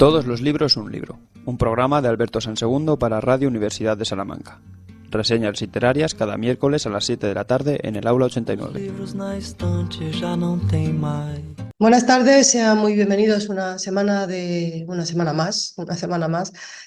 Todos los libros un libro, un programa de Alberto Sansegundo para Radio Universidad de Salamanca. Reseñas literarias cada miércoles a las 7 de la tarde en el aula 89. Buenas tardes, sean muy bienvenidos una semana más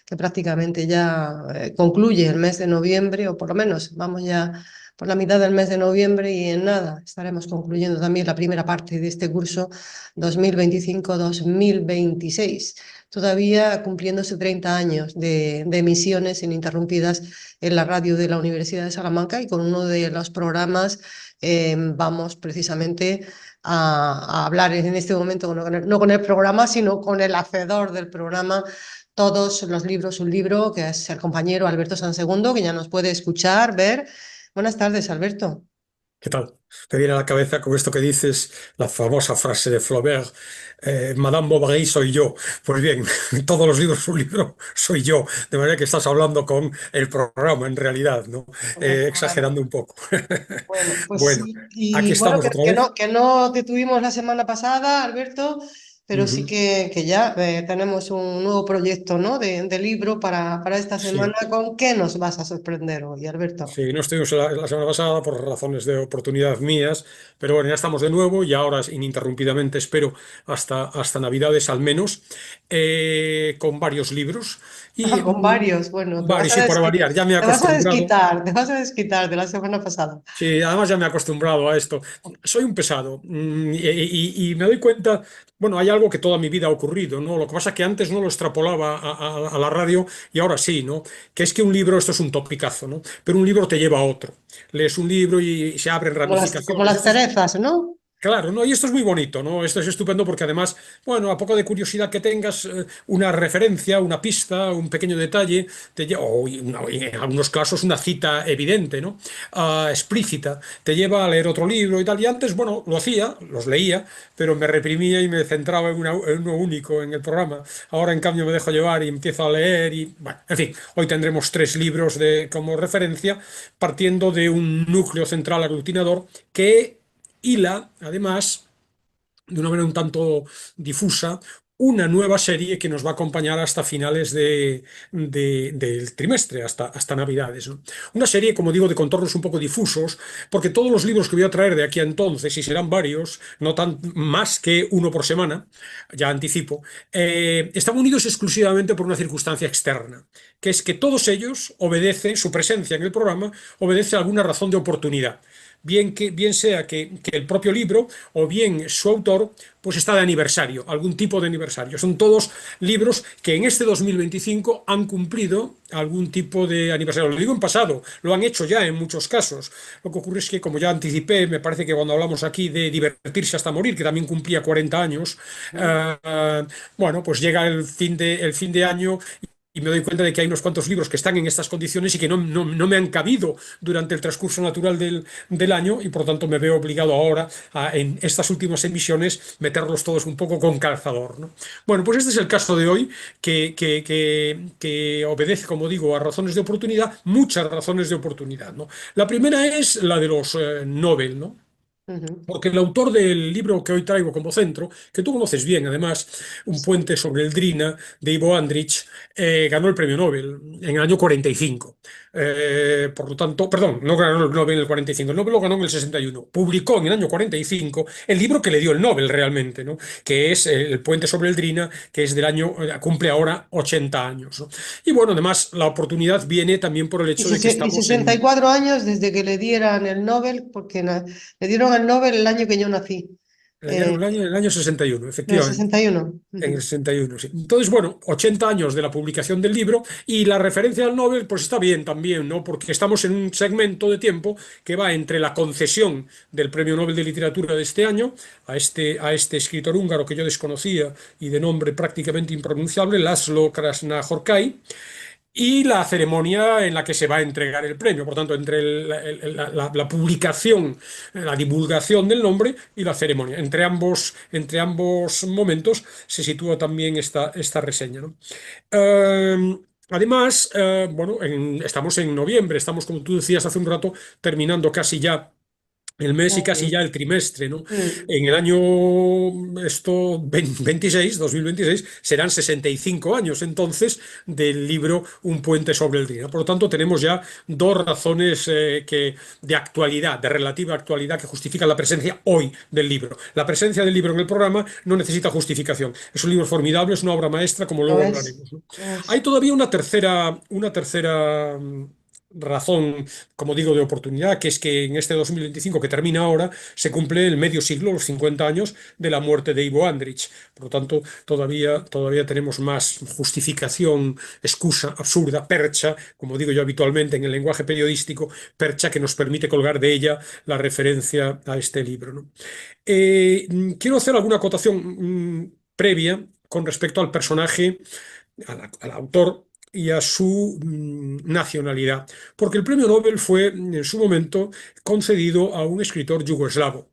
que prácticamente ya concluye el mes de noviembre, o por lo menos vamos ya por la mitad del mes de noviembre y en nada estaremos concluyendo también la primera parte de este curso 2025-2026. Todavía cumpliéndose 30 años de emisiones ininterrumpidas en la radio de la Universidad de Salamanca, y con uno de los programas vamos precisamente a hablar en este momento, no con el programa, sino con el hacedor del programa Todos los libros un libro, que es el compañero Alberto Sansegundo, que ya nos puede escuchar, ver. Buenas tardes, Alberto. ¿Qué tal? Me viene a la cabeza con esto que dices, la famosa frase de Flaubert, Madame Bovary soy yo. Pues bien, todos los libros un libro soy yo, de manera que estás hablando con el programa en realidad, ¿no? Con el programa. Exagerando un poco. Bueno, pues Bueno, sí, aquí y bueno, estamos otra vez. que no te tuvimos la semana pasada, Alberto, pero sí Ujú. que ya tenemos un nuevo proyecto, ¿no? de libro para esta semana. Sí. ¿Con qué nos vas a sorprender hoy, Alberto? Sí, no estuvimos la semana pasada por razones de oportunidad mías, pero bueno, ya estamos de nuevo y ahora ininterrumpidamente espero hasta Navidades al menos, con varios libros. Y Con varios, bueno, varios, sí, para variar, ya me he acostumbrado. te vas a desquitar de la semana pasada. Sí, además ya me he acostumbrado a esto. Soy un pesado y me doy cuenta, bueno, hay algo que toda mi vida ha ocurrido, ¿no? Lo que pasa es que antes no lo extrapolaba a la radio y ahora sí, ¿no? Que es que un libro, esto es un topicazo, ¿no? Pero un libro te lleva a otro. Lees un libro y se abren Como ramificaciones. las cerezas, ¿no? Claro, ¿no? Y esto es muy bonito, ¿no? Esto es estupendo porque además, bueno, a poco de curiosidad que tengas, una referencia, una pista, un pequeño detalle, y en algunos casos una cita evidente, ¿no? Explícita, te lleva a leer otro libro y tal. Y antes, bueno, lo hacía, los leía, pero me reprimía y me centraba en uno único en el programa. Ahora, en cambio, me dejo llevar y empiezo a leer y, bueno, en fin, hoy tendremos tres libros como referencia, partiendo de un núcleo central aglutinador que hila, además, de una manera un tanto difusa, una nueva serie que nos va a acompañar hasta finales del trimestre, hasta Navidades, ¿no? Una serie, como digo, de contornos un poco difusos, porque todos los libros que voy a traer de aquí a entonces, y serán varios, no tan más que uno por semana, ya anticipo, están unidos exclusivamente por una circunstancia externa, que es que todos ellos obedecen, su presencia en el programa obedece a alguna razón de oportunidad. Bien sea que el propio libro o bien su autor pues está de aniversario, algún tipo de aniversario. Son todos libros que en este 2025 han cumplido algún tipo de aniversario. Lo digo en pasado, lo han hecho ya en muchos casos. Lo que ocurre es que, como ya anticipé, me parece que cuando hablamos aquí de Divertirse hasta morir, que también cumplía 40 años, bueno, pues llega el fin de año y me doy cuenta de que hay unos cuantos libros que están en estas condiciones y que no me han cabido durante el transcurso natural del año, y por lo tanto me veo obligado ahora en estas últimas emisiones meterlos todos un poco con calzador, ¿no? Bueno, pues este es el caso de hoy que obedece, como digo, a razones de oportunidad, muchas razones de oportunidad, ¿no? La primera es la de los Nobel, ¿no? Ujú. Porque el autor del libro que hoy traigo como centro, que tú conoces bien además, Un Sí. puente sobre el Drina, de Ivo Andrich, ganó el premio Nobel en el año 45. Por lo tanto, perdón, no ganó el Nobel en el 45, el Nobel lo ganó en el 61. Publicó en el año 45 el libro que le dio el Nobel realmente, ¿no? Que es El puente sobre el Drina, que es del año, cumple ahora 80 años, ¿no? Y bueno, además la oportunidad viene también por el hecho de que Y estamos en 64 años desde que le dieran el Nobel, porque le dieron el Nobel el año que yo nací, eh, en el año 61, en el efectivamente. 61. En el Ujú. 61, sí. Entonces, bueno, 80 años de la publicación del libro y la referencia al Nobel, pues está bien también, ¿no? Porque estamos en un segmento de tiempo que va entre la concesión del Premio Nobel de Literatura de este año a este escritor húngaro que yo desconocía y de nombre prácticamente impronunciable, Laszlo Krasznahorkai, y la ceremonia en la que se va a entregar el premio. Por tanto, entre la publicación, la divulgación del nombre y la ceremonia. Entre ambos momentos se sitúa también esta reseña, ¿no? Además, bueno, estamos en noviembre, estamos, como tú decías hace un rato, terminando casi ya el mes y Muy casi bien. ya el trimestre, ¿no? Mm. En el año 26, 2026, serán 65 años entonces del libro Un puente sobre el Dina. Por lo tanto, tenemos ya dos razones de actualidad, de relativa actualidad, que justifican la presencia hoy del libro. La presencia del libro en el programa no necesita justificación. Es un libro formidable, es una obra maestra, como Lo luego es, hablaremos, ¿no? lo Hay es. todavía una tercera razón, como digo, de oportunidad, que es que en este 2025 que termina ahora, se cumple el medio siglo, los 50 años de la muerte de Ivo Andrić. Por lo tanto, todavía tenemos más justificación, excusa absurda, percha, como digo yo habitualmente en el lenguaje periodístico, percha que nos permite colgar de ella la referencia a este libro, ¿no? Quiero hacer alguna acotación previa con respecto al personaje, al autor y a su nacionalidad, porque el premio Nobel fue en su momento concedido a un escritor yugoslavo,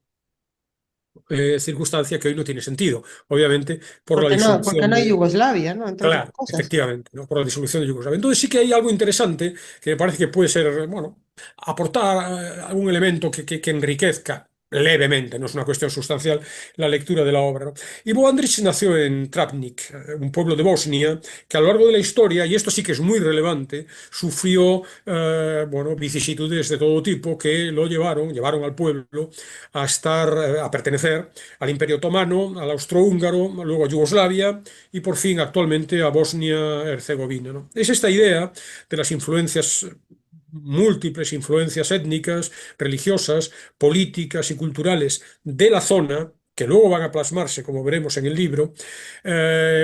circunstancia que hoy no tiene sentido, obviamente por la Porque disolución no hay de... Yugoslavia, ¿no? Entre otras Claro, cosas. efectivamente, ¿no? Por la disolución de Yugoslavia. Entonces sí que hay algo interesante que me parece que puede ser, bueno, aportar algún elemento que enriquezca levemente, no es una cuestión sustancial, la lectura de la obra, ¿no? Ivo Andrić nació en Travnik, un pueblo de Bosnia, que a lo largo de la historia, y esto sí que es muy relevante, sufrió, bueno, vicisitudes de todo tipo que lo llevaron al pueblo a estar, a pertenecer al Imperio Otomano, al Austrohúngaro, luego a Yugoslavia y por fin actualmente a Bosnia-Herzegovina, ¿no? Es esta idea de las influencias, múltiples influencias étnicas, religiosas, políticas y culturales de la zona, que luego van a plasmarse, como veremos en el libro,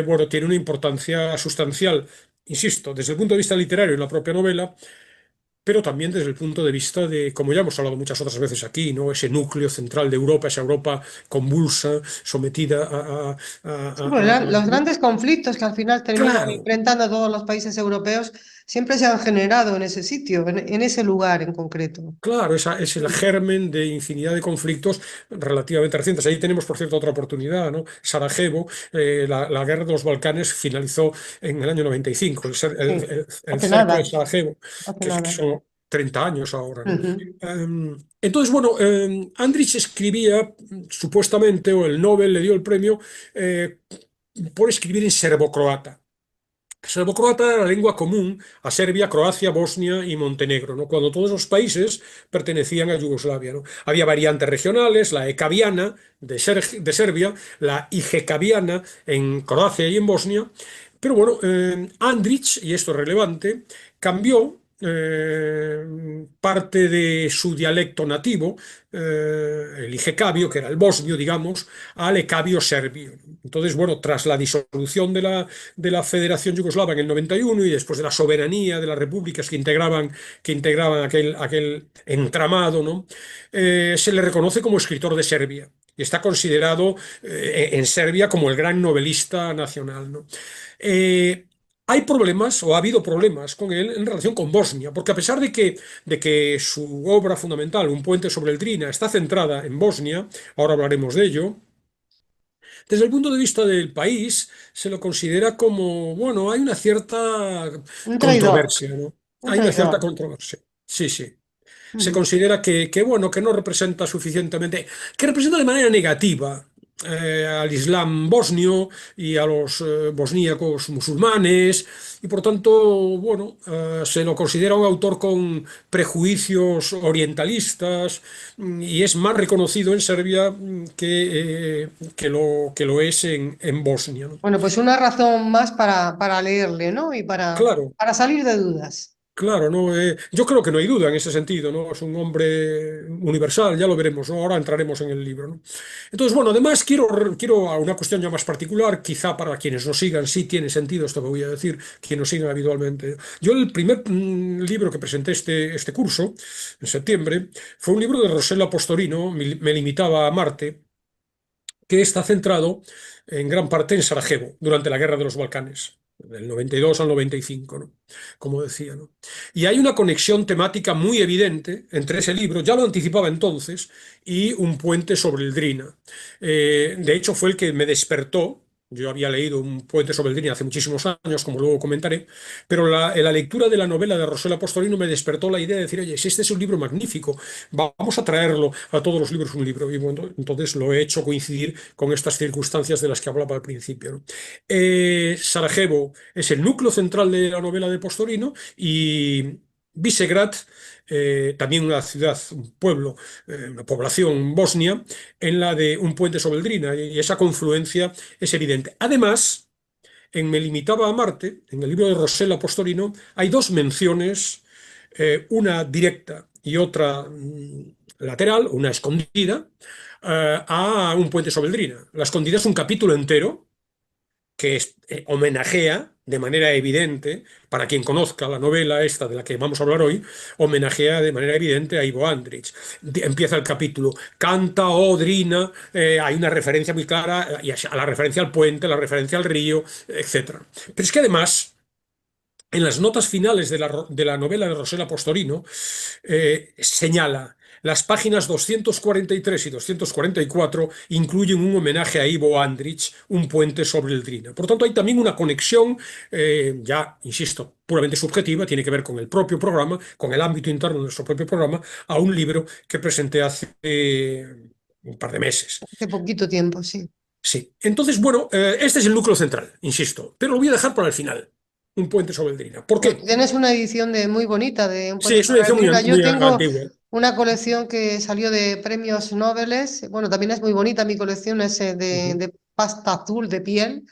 bueno, tiene una importancia sustancial, insisto, desde el punto de vista literario en la propia novela, pero también desde el punto de vista de, como ya hemos hablado muchas otras veces aquí, ¿no? Ese núcleo central de Europa, esa Europa convulsa, sometida Sí, pues los ¿no? grandes conflictos que al final terminan Claro, enfrentando a todos los países europeos siempre se han generado en ese sitio, en ese lugar en concreto. claro, esa es el germen de infinidad de conflictos relativamente recientes. Ahí tenemos, por cierto, otra oportunidad, ¿no? Sarajevo, la guerra de los Balcanes finalizó en el año 95, Sí, el hace cerco de nada, Sarajevo, hace que nada. son 30 años ahora, ¿no? Ujú. Entonces, bueno, Andrich escribía, supuestamente, o el Nobel le dio el premio eh, por escribir en serbocroata. Serbocroata era la lengua común a Serbia, Croacia, Bosnia y Montenegro, ¿no? Cuando todos los países pertenecían a Yugoslavia, ¿no? Había variantes regionales, la ecaviana de Serbia, la ijecaviana en Croacia y en Bosnia, pero bueno, Andrich, y esto es relevante, cambió parte de su dialecto nativo, el ijecabio, que era el bosnio, digamos, al ecabio serbio. Entonces, bueno, tras la disolución de la Federación Yugoslava en el 91 y después de la soberanía de las repúblicas que integraban aquel entramado, ¿no? Se le reconoce como escritor de Serbia y está considerado en Serbia como el gran novelista nacional, ¿no? Eh, hay problemas, o ha habido problemas con él en relación con Bosnia, porque a pesar de que su obra fundamental, Un puente sobre el Drina, está centrada en Bosnia, ahora hablaremos de ello, desde el punto de vista del país, se lo considera como, bueno, hay una cierta Un traidor, controversia, ¿no? un Hay una traidor. cierta controversia. Sí, sí. Se Ujú. considera bueno, que no representa suficientemente, que representa de manera negativa al Islam bosnio y a los bosníacos musulmanes, y por tanto, bueno, se lo considera un autor con prejuicios orientalistas y es más reconocido en Serbia que lo es en Bosnia, ¿no? Bueno, pues una razón más para leerle, ¿no? Y Claro, para salir de dudas. claro, no, yo creo que no hay duda en ese sentido, ¿no? Es un hombre universal, ya lo veremos, ¿no? Ahora entraremos en el libro, ¿no? Entonces, bueno, además quiero a una cuestión ya más particular, quizá para quienes nos sigan, sí tiene sentido esto que voy a decir, quienes nos sigan habitualmente. Yo el primer libro que presenté este curso, en septiembre, fue un libro de Rosella Postorino, Me limitaba a Marte, que está centrado en gran parte en Sarajevo, durante la Guerra de los Balcanes, del 92 al 95, ¿no? Como decía, ¿no? Y hay una conexión temática muy evidente entre ese libro, ya lo anticipaba entonces, y Un puente sobre el Drina. De hecho, fue el que me despertó Yo había leído Un puente sobre el Drin hace muchísimos años, como luego comentaré, pero la lectura de la novela de Rosella Postorino me despertó la idea de decir, oye, si este es un libro magnífico, vamos a traerlo a todos los libros un libro. Y bueno, entonces lo he hecho coincidir con estas circunstancias de las que hablaba al principio, ¿no? Sarajevo es el núcleo central de la novela de Postorino y Visegrad, también una ciudad, un pueblo, una población bosnia, en la de Un puente sobre el Drina, y esa confluencia es evidente. Además, en Me limitaba a Marte, en el libro de Rosella Postorino, hay dos menciones, una directa y otra lateral, una escondida, a Un puente sobre el Drina. La escondida es un capítulo entero que homenajea de manera evidente, para quien conozca la novela esta de la que vamos a hablar hoy, homenajea de manera evidente a Ivo Andrić. Empieza el capítulo, canta Odrina, hay una referencia muy clara a la referencia al puente, la referencia al río, etc. Pero es que además, en las notas finales de la novela de Rosella Postorino, señala las páginas 243 y 244 incluyen un homenaje a Ivo Andrić, Un puente sobre el Drina. Por tanto, hay también una conexión, ya, insisto, puramente subjetiva, tiene que ver con el propio programa, con el ámbito interno de nuestro propio programa, a un libro que presenté hace un par de meses. Hace poquito tiempo, sí. Sí. Entonces, bueno, este es el núcleo central, insisto, pero lo voy a dejar para el final. Un puente sobre el Drina. ¿Por Pues qué? tienes una edición muy bonita de Un Sí, puente es una sobre el edición Drina. Yo muy tengo antigua. una colección que salió de premios Nobel. Bueno, también es muy bonita mi colección, es Ujú. de pasta azul de piel,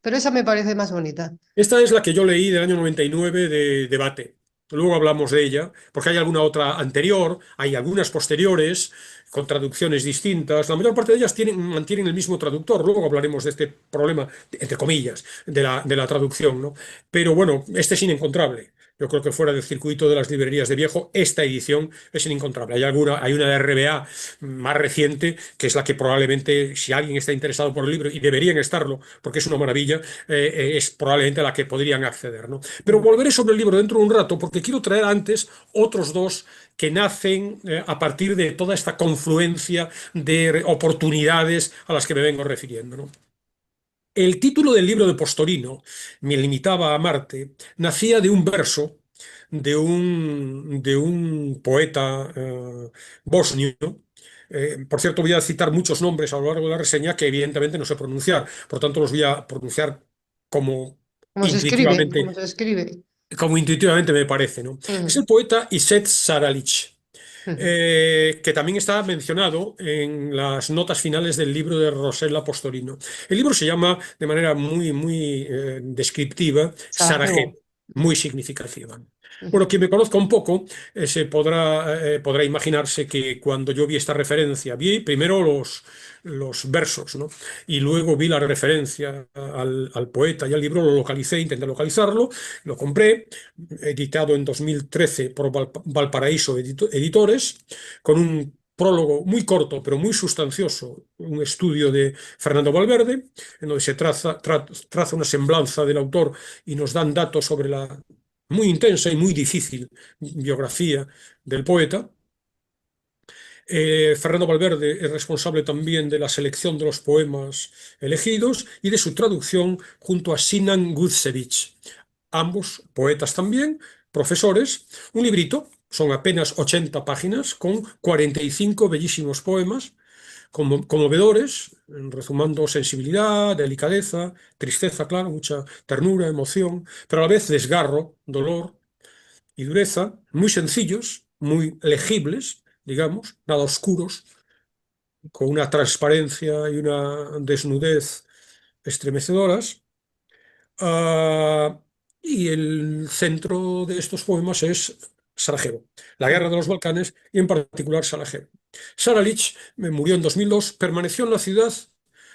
pero esa me parece más bonita. Esta es la que yo leí del año 99 de debate. Luego hablamos de ella, porque hay alguna otra anterior, hay algunas posteriores, con traducciones distintas. La mayor parte de ellas mantienen el mismo traductor. Luego hablaremos de este problema, entre comillas, de la traducción, ¿no? Pero bueno, este es inencontrable. Yo creo que fuera del circuito de las librerías de viejo, esta edición es inencontrable. Hay una de RBA más reciente, que es la que probablemente, si alguien está interesado por el libro, y deberían estarlo, porque es una maravilla, es probablemente a la que podrían acceder, ¿no? Pero volveré sobre el libro dentro de un rato, porque quiero traer antes otros dos que nacen a partir de toda esta confluencia de oportunidades a las que me vengo refiriendo, ¿no? El título del libro de Postorino, Me limitaba a Marte, nacía de un verso de un poeta bosnio. Por cierto, voy a citar muchos nombres a lo largo de la reseña que evidentemente no sé pronunciar, por tanto los voy a pronunciar como ¿Cómo se escribe? ¿Cómo intuitivamente, se escribe? como intuitivamente me parece, ¿no? Es el Ujú, poeta Iset Saralic, ujú. que también está mencionado en las notas finales del libro de Rosella Postorino. El libro se llama de manera muy, muy descriptiva Sarajevo, Sarajevo. muy significativa. Ujú. Bueno, quien me conozca un poco podrá imaginarse que cuando yo vi esta referencia, vi primero los versos, ¿no? Y luego vi la referencia al poeta y al libro, lo localicé, intenté localizarlo, lo compré, editado en 2013 por Valparaíso Editores, con un prólogo muy corto pero muy sustancioso, un estudio de Fernando Valverde, en donde se traza una semblanza del autor y nos dan datos sobre la muy intensa y muy difícil biografía del poeta. Fernando Valverde es responsable también de la selección de los poemas elegidos y de su traducción junto a Sinan Gudsevich, ambos poetas también, profesores. Un librito, son apenas 80 páginas, con 45 bellísimos poemas, conmovedores, rezumando sensibilidad, delicadeza, tristeza, claro, mucha ternura, emoción, pero a la vez desgarro, dolor y dureza, muy sencillos, muy legibles, digamos, nada oscuros, con una transparencia y una desnudez estremecedoras. Ah, y el centro de estos poemas es Sarajevo, la guerra de los Balcanes y en particular Sarajevo. Saralic murió en 2002, permaneció en la ciudad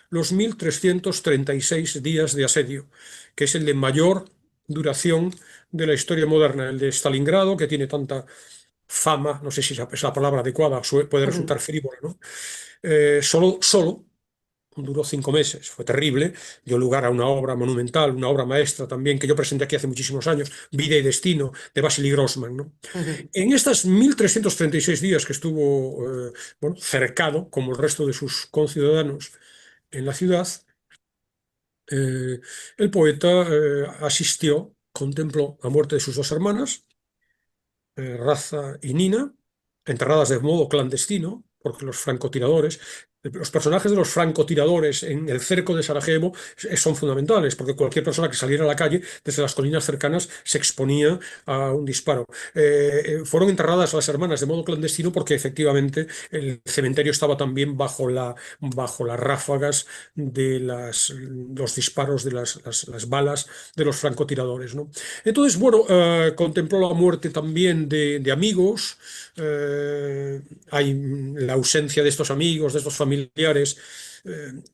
los 1336 días de asedio, que es el de mayor duración de la historia moderna, el de Stalingrado, que tiene tanta fama, no sé si es la palabra adecuada, puede Ujú. resultar frívola, ¿no? Solo duró 5 meses, fue terrible, dio lugar a una obra monumental, una obra maestra también, que yo presenté aquí hace muchísimos años, Vida y Destino, de Vasily Grossman, ¿no? Ujú. En estos 1336 días que estuvo bueno, cercado, como el resto de sus conciudadanos, en la ciudad, eh, el poeta asistió, contempló la muerte de sus dos hermanas, Raza y Nina, enterradas de modo clandestino, porque los personajes de los francotiradores en el cerco de Sarajevo son fundamentales, porque cualquier persona que saliera a la calle desde las colinas cercanas se exponía a un disparo. Fueron enterradas las hermanas de modo clandestino porque efectivamente el cementerio estaba también bajo las ráfagas de los disparos de las balas de los francotiradores, ¿no? Entonces, bueno, contempló la muerte también de amigos. Hay la ausencia de estos amigos, de estos familiares,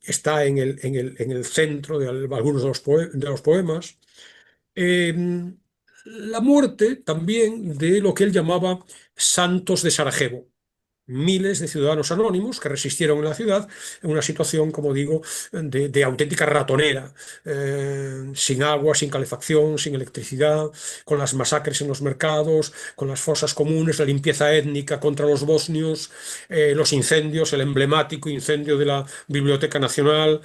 está en el centro de algunos de los poemas. Eh, la muerte también de lo que él llamaba santos de Sarajevo, miles de ciudadanos anónimos que resistieron en la ciudad en una situación, como digo, de auténtica ratonera, sin agua, sin calefacción, sin electricidad, con las masacres en los mercados, con las fosas comunes, la limpieza étnica contra los bosnios, los incendios, el emblemático incendio de la Biblioteca Nacional.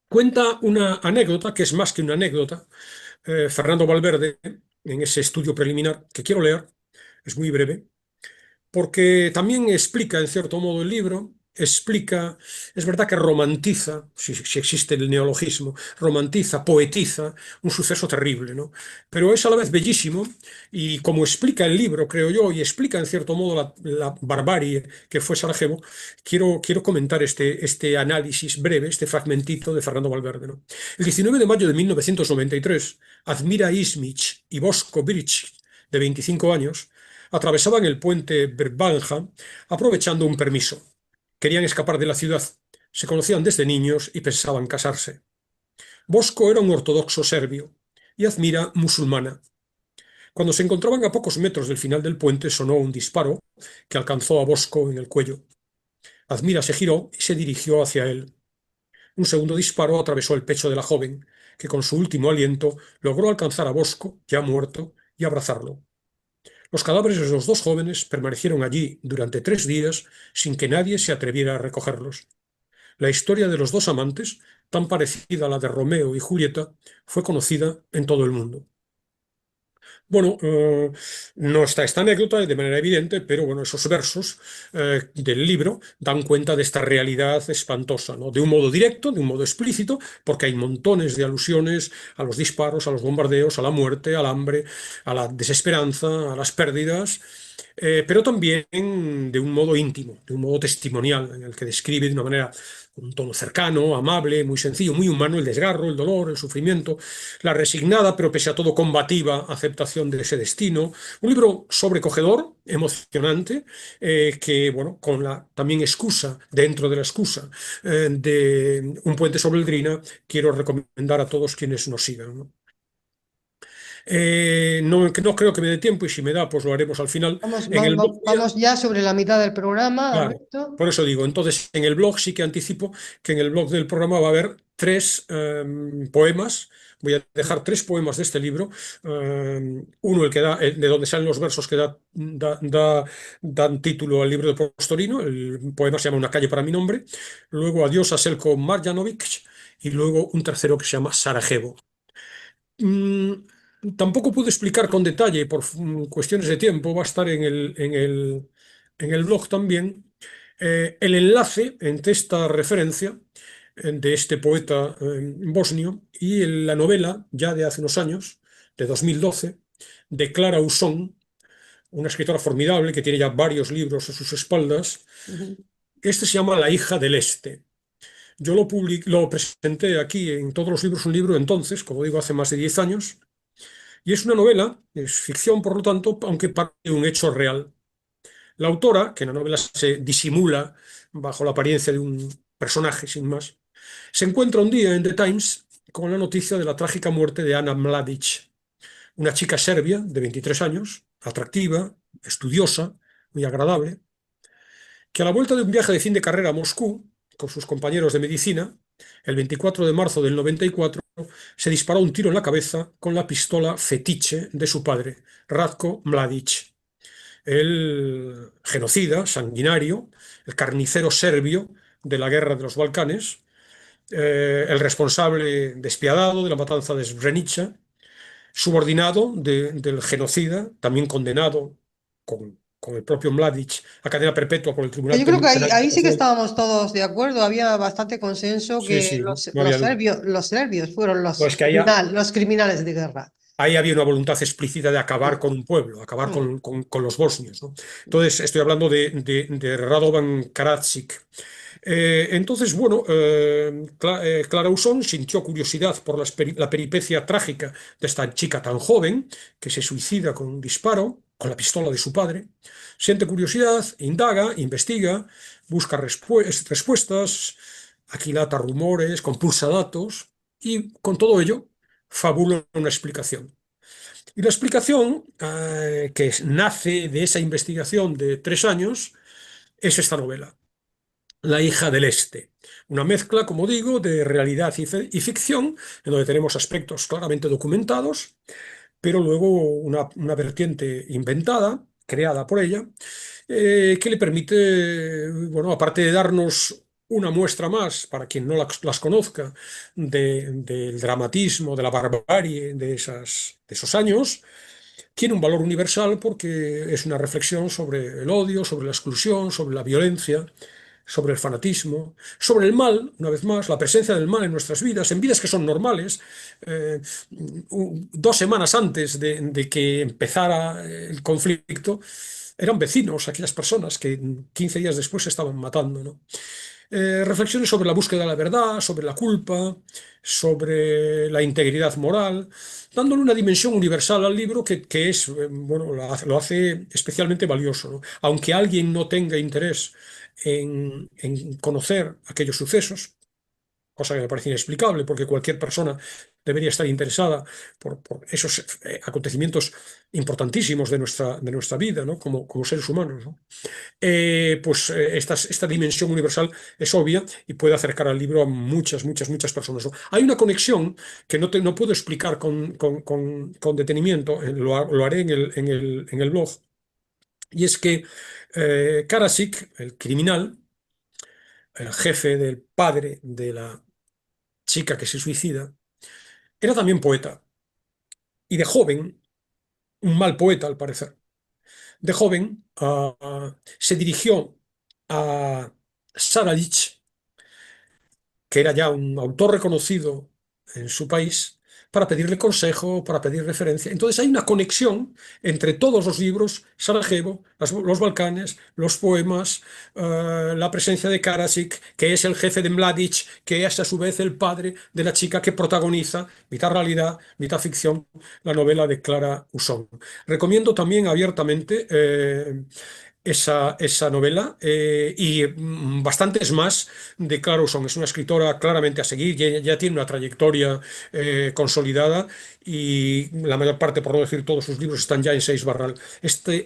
Cuenta una anécdota, que es más que una anécdota, Fernando Valverde, en ese estudio preliminar que quiero leer, es muy breve, porque también explica, en cierto modo, el libro, es verdad que romantiza, si existe el neologismo, romantiza, poetiza un suceso terrible, ¿no? Pero es a la vez bellísimo y como explica el libro, creo yo, y explica, en cierto modo, la barbarie que fue Sarajevo, quiero comentar este análisis breve, este fragmentito de Fernando Valverde, ¿no? El 19 de mayo de 1993, Admira Ismich y Bosko Biric, de 25 años, atravesaban el puente Verbanja aprovechando un permiso. Querían escapar de la ciudad, se conocían desde niños y pensaban casarse. Bosko era un ortodoxo serbio y Azmira musulmana. Cuando se encontraban a pocos metros del final del puente sonó un disparo que alcanzó a Bosko en el cuello. Azmira se giró y se dirigió hacia él. Un segundo disparo atravesó el pecho de la joven, que con su último aliento logró alcanzar a Bosko, ya muerto, y abrazarlo. Los cadáveres de los dos jóvenes permanecieron allí durante 3 días sin que nadie se atreviera a recogerlos. La historia de los dos amantes, tan parecida a la de Romeo y Julieta, fue conocida en todo el mundo. Bueno, no está esta anécdota de manera evidente, pero bueno, esos versos del libro dan cuenta de esta realidad espantosa, ¿no? De un modo directo, de un modo explícito, porque hay montones de alusiones a los disparos, a los bombardeos, a la muerte, al hambre, a la desesperanza, a las pérdidas, pero también de un modo íntimo, de un modo testimonial, en el que describe de una manera, con un tono cercano, amable, muy sencillo, muy humano, el desgarro, el dolor, el sufrimiento, la resignada, pero pese a todo combativa aceptación de ese destino. Un libro sobrecogedor, emocionante, que, bueno, con la también excusa, dentro de la excusa de Un puente sobre el Drina, quiero recomendar a todos quienes nos sigan, ¿no? No creo que me dé tiempo y si me da, pues lo haremos al final. Vamos, En el blog, vamos ya sobre la mitad del programa, claro, Alberto. por eso digo, entonces en el blog sí que anticipo que en el blog del programa va a haber 3 poemas. Voy a dejar 3 poemas de este libro. Uno, el que da, de donde salen los versos que dan título al libro de Postorino. El poema se llama Una calle para mi nombre. Luego Adiós a Selko Marjanovic. Y luego un tercero que se llama Sarajevo. Mm, Tampoco pude explicar con detalle por cuestiones de tiempo, va a estar en el blog también, el enlace entre esta referencia de este poeta bosnio y la novela ya de hace unos años, de 2012, de Clara Usón, una escritora formidable que tiene ya varios libros a sus espaldas. Ujú. Este se llama La hija del Este. Yo lo presenté aquí en Todos los libros un libro entonces, como digo, hace más de 10 años, y es una novela, es ficción por lo tanto, aunque parte de un hecho real. La autora, que en la novela se disimula bajo la apariencia de un personaje sin más, se encuentra un día en The Times con la noticia de la trágica muerte de Ana Mladic, una chica serbia de 23 años, atractiva, estudiosa, muy agradable, que a la vuelta de un viaje de fin de carrera a Moscú, con sus compañeros de medicina, el 24 de marzo del 94, se disparó un tiro en la cabeza con la pistola fetiche de su padre, Ratko Mladic, el genocida, sanguinario, el carnicero serbio de la guerra de los Balcanes, el responsable despiadado de la matanza de Srebrenica, subordinado del genocida, también condenado con el propio Mladic a cadena perpetua por el Tribunal Yo creo que Penal ahí sí que Internacional. estábamos todos de acuerdo, había bastante consenso Sí, que sí, no había duda. los serbios fueron Pues que los criminales de guerra. ahí había una voluntad explícita de acabar con un pueblo, acabar Mm. con los bosnios, ¿no? Entonces, estoy hablando de Radovan Karadzic. Entonces, bueno, Clara Usón sintió curiosidad por la peripecia trágica de esta chica tan joven que se suicida con un disparo, con la pistola de su padre. Siente curiosidad, indaga, investiga, busca respuestas, aquilata rumores, compulsa datos y con todo ello fabula una explicación. Y la explicación que nace de esa investigación de 3 años es esta novela. La hija del Este. Una mezcla, como digo, de realidad y ficción, en donde tenemos aspectos claramente documentados, pero luego una vertiente inventada, creada por ella, que le permite, bueno, aparte de darnos una muestra más, para quien no las conozca, del dramatismo, de la barbarie de esos años, tiene un valor universal porque es una reflexión sobre el odio, sobre la exclusión, sobre la violencia, sobre el fanatismo, sobre el mal, una vez más, la presencia del mal en nuestras vidas, en vidas que son normales. 2 semanas antes de que empezara el conflicto, eran vecinos aquellas personas que 15 días después se estaban matando, ¿no? Reflexiones sobre la búsqueda de la verdad, sobre la culpa, sobre la integridad moral, dándole una dimensión universal al libro que es, bueno, lo hace especialmente valioso, ¿no? Aunque alguien no tenga interés en conocer aquellos sucesos, cosa que me parece inexplicable, porque cualquier persona debería estar interesada por esos acontecimientos importantísimos de nuestra vida, ¿no? Como seres humanos, ¿no? Esta dimensión universal es obvia y puede acercar al libro a muchas, muchas, muchas personas, ¿no? Hay una conexión que no puedo explicar con detenimiento, lo haré en el blog, y es que Karasik, el criminal, el jefe del padre de la chica que se suicida, era también poeta. Y de joven, un mal poeta al parecer, de joven se dirigió a Saralic, que era ya un autor reconocido en su país, para pedirle consejo, para pedir referencia. Entonces hay una conexión entre todos los libros, Sarajevo, los Balcanes, los poemas, la presencia de Karasik, que es el jefe de Mladic, que es a su vez el padre de la chica que protagoniza, mitad realidad, mitad ficción, la novela de Clara Usón. Recomiendo también abiertamente esa novela y bastantes más de Clara Usón. Es una escritora claramente a seguir, ya tiene una trayectoria consolidada y la mayor parte, por no decir todos sus libros, están ya en Seis Barral.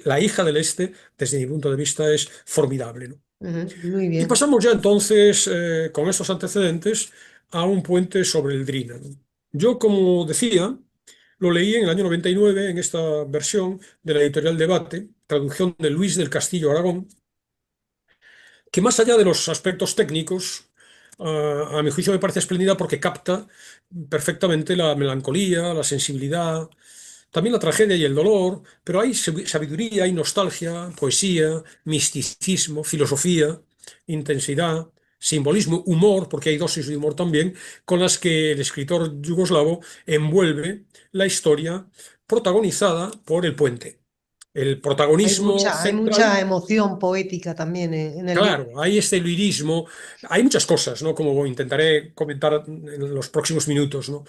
La hija del Este, desde mi punto de vista, es formidable, ¿no? Ujú, muy Y bien. pasamos ya entonces, con estos antecedentes, a un puente sobre el Drina, ¿no? Yo, como decía, lo leí en el año 99 en esta versión de la editorial Debate, traducción de Luis del Castillo Aragón, que más allá de los aspectos técnicos, a mi juicio me parece espléndida porque capta perfectamente la melancolía, la sensibilidad, también la tragedia y el dolor, pero hay sabiduría, hay nostalgia, poesía, misticismo, filosofía, intensidad, simbolismo, humor, porque hay dosis de humor también, con las que el escritor yugoslavo envuelve la historia protagonizada por el puente. El protagonismo Hay central. mucha emoción poética también en el libro. Claro, hay este lirismo, hay muchas cosas, ¿no? Como intentaré comentar en los próximos minutos, ¿no?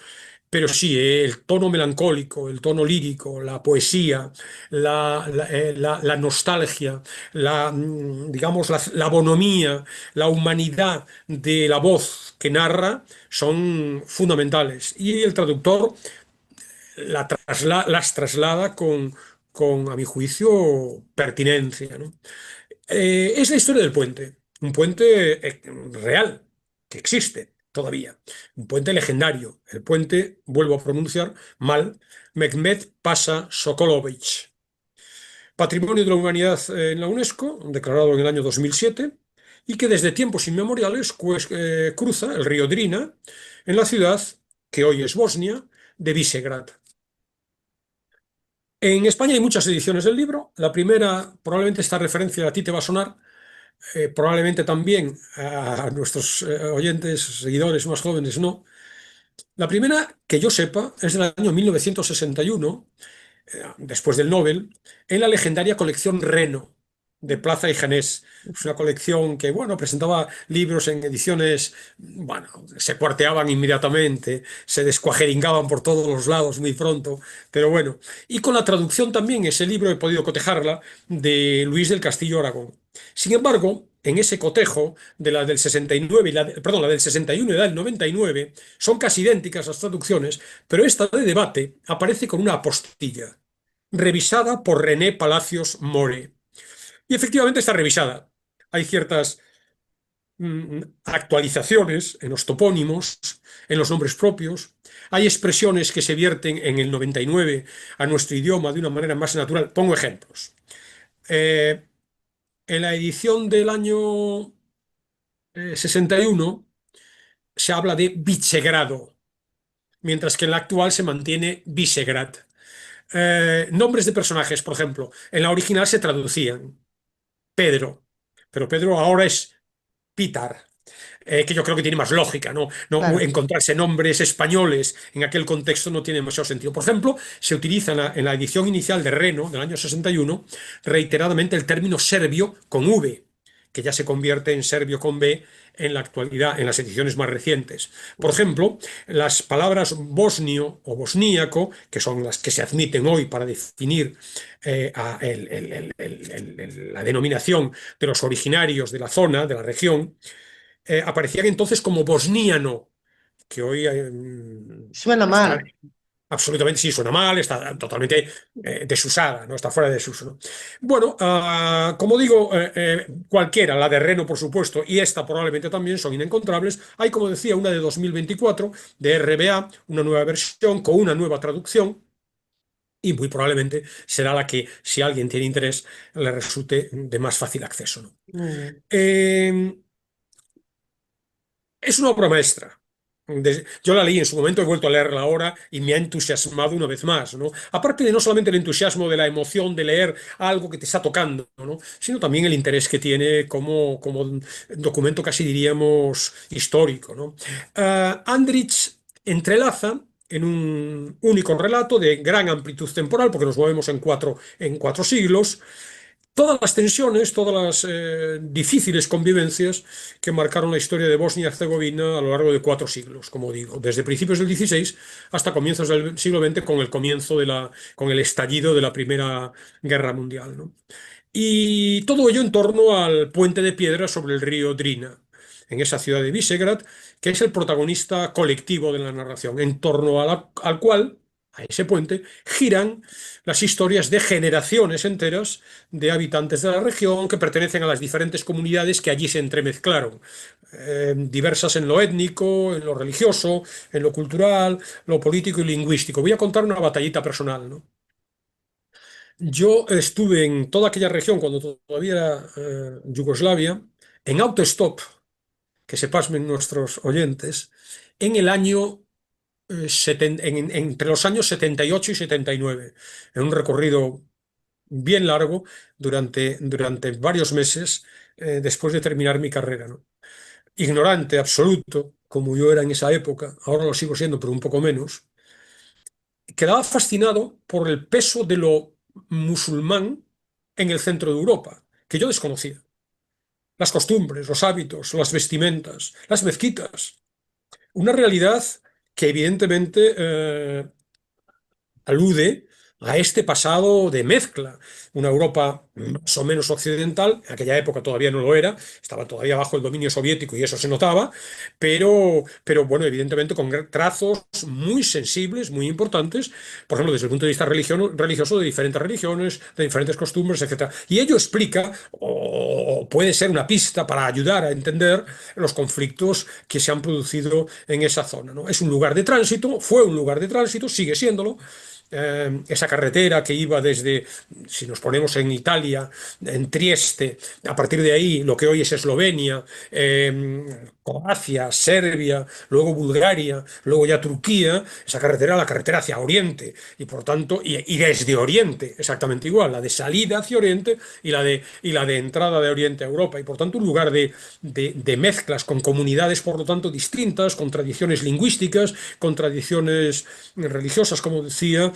Pero sí, el tono melancólico, el tono lírico, la poesía, la nostalgia, digamos, la bonomía, la humanidad de la voz que narra son fundamentales. Y el traductor las traslada a mi juicio, pertinencia, ¿no? Es la historia del puente, un puente real, que existe todavía, un puente legendario, el puente, vuelvo a pronunciar mal, Mehmet Pasha Sokolovic, Patrimonio de la Humanidad en la UNESCO, declarado en el año 2007, y que desde tiempos inmemoriales cruza el río Drina en la ciudad, que hoy es Bosnia, de Visegrad. En España hay muchas ediciones del libro. La primera, probablemente esta referencia a ti te va a sonar, probablemente también a nuestros oyentes, seguidores más jóvenes, no. La primera, que yo sepa, es del año 1961, después del Nobel, en la legendaria colección Reno, de Plaza y Janés. Es una colección que, bueno, presentaba libros en ediciones, bueno, se cuarteaban inmediatamente, se descuajeringaban por todos los lados muy pronto, pero bueno. Y con la traducción también, ese libro he podido cotejarla, de Luis del Castillo Aragón. Sin embargo, en ese cotejo de la del 69 y perdón, la del 61 y la del 99, son casi idénticas las traducciones, pero esta de debate aparece con una apostilla, revisada por René Palacios More. Y efectivamente está revisada. Hay ciertas actualizaciones en los topónimos, en los nombres propios. Hay expresiones que se vierten en el 99 a nuestro idioma de una manera más natural. Pongo ejemplos. Eh, en la edición del año 61 se habla de Vicegrado, mientras que en la actual se mantiene Visegrad. Nombres de personajes, por ejemplo, en la original se traducían Pedro, pero Pedro ahora es Pitar, que yo creo que tiene más lógica, ¿no? No Claro. encontrarse nombres españoles en aquel contexto no tiene demasiado sentido. Por ejemplo, se utiliza en la edición inicial de Reno, del año 61, reiteradamente el término serbio con V, que ya se convierte en serbio con B en la actualidad, en las ediciones más recientes. Por ejemplo, las palabras bosnio o bosníaco, que son las que se admiten hoy para definir la denominación de los originarios de la zona, de la región, aparecían entonces como bosniano, que hoy Suena está mal. absolutamente, sí, suena mal, está totalmente desusada, ¿no? Está fuera de desuso, ¿no? Bueno, como digo, cualquiera, la de Reno, por supuesto, y esta probablemente también son inencontrables. Hay, como decía, una de 2024 de RBA, una nueva versión con una nueva traducción. Y muy probablemente será la que, si alguien tiene interés, le resulte de más fácil acceso, ¿no? Muy bien. Eh, Es una obra maestra. Yo la leí en su momento, he vuelto a leerla ahora y me ha entusiasmado una vez más, ¿no? Aparte de no solamente el entusiasmo de la emoción de leer algo que te está tocando, ¿no? Sino también el interés que tiene como documento casi diríamos histórico, ¿no? Andrich entrelaza en un único relato de gran amplitud temporal, porque nos movemos en cuatro siglos, todas las tensiones, todas las difíciles convivencias que marcaron la historia de Bosnia y Herzegovina a lo largo de 4 siglos, como digo, desde principios del XVI hasta comienzos del siglo XX, con el comienzo con el estallido de la Primera Guerra Mundial, ¿no? Y todo ello en torno al puente de piedra sobre el río Drina, en esa ciudad de Visegrad, que es el protagonista colectivo de la narración, en torno al cual, a ese puente, giran las historias de generaciones enteras de habitantes de la región que pertenecen a las diferentes comunidades que allí se entremezclaron, diversas en lo étnico, en lo religioso, en lo cultural, lo político y lingüístico. Voy a contar una batallita personal, ¿no? Yo estuve en toda aquella región cuando todavía era Yugoslavia, en autostop, que se pasmen nuestros oyentes, en el año entre los años 78 y 79, en un recorrido bien largo durante varios meses después de terminar mi carrera, ¿no? Ignorante absoluto, como yo era en esa época, ahora lo sigo siendo, pero un poco menos, quedaba fascinado por el peso de lo musulmán en el centro de Europa, que yo desconocía. Las costumbres, los hábitos, las vestimentas, las mezquitas. Una realidad que evidentemente alude a este pasado de mezcla. Una Europa más o menos occidental, en aquella época todavía no lo era, estaba todavía bajo el dominio soviético y eso se notaba, pero bueno, evidentemente con trazos muy sensibles, muy importantes, por ejemplo, desde el punto de vista religioso de diferentes religiones, de diferentes costumbres, etcétera. Y ello explica, o puede ser una pista para ayudar a entender los conflictos que se han producido en esa zona, ¿no? Es un lugar de tránsito, fue un lugar de tránsito, sigue siéndolo, esa carretera que iba desde, si nos ponemos en Italia, en Trieste, a partir de ahí, lo que hoy es Eslovenia, Croacia, Serbia, luego Bulgaria, luego ya Turquía, esa carretera, la carretera hacia Oriente, y por tanto, y desde Oriente, exactamente igual, la de salida hacia Oriente y la de entrada de Oriente a Europa, y por tanto un lugar de mezclas con comunidades, por lo tanto, distintas, con tradiciones lingüísticas, con tradiciones religiosas, como decía,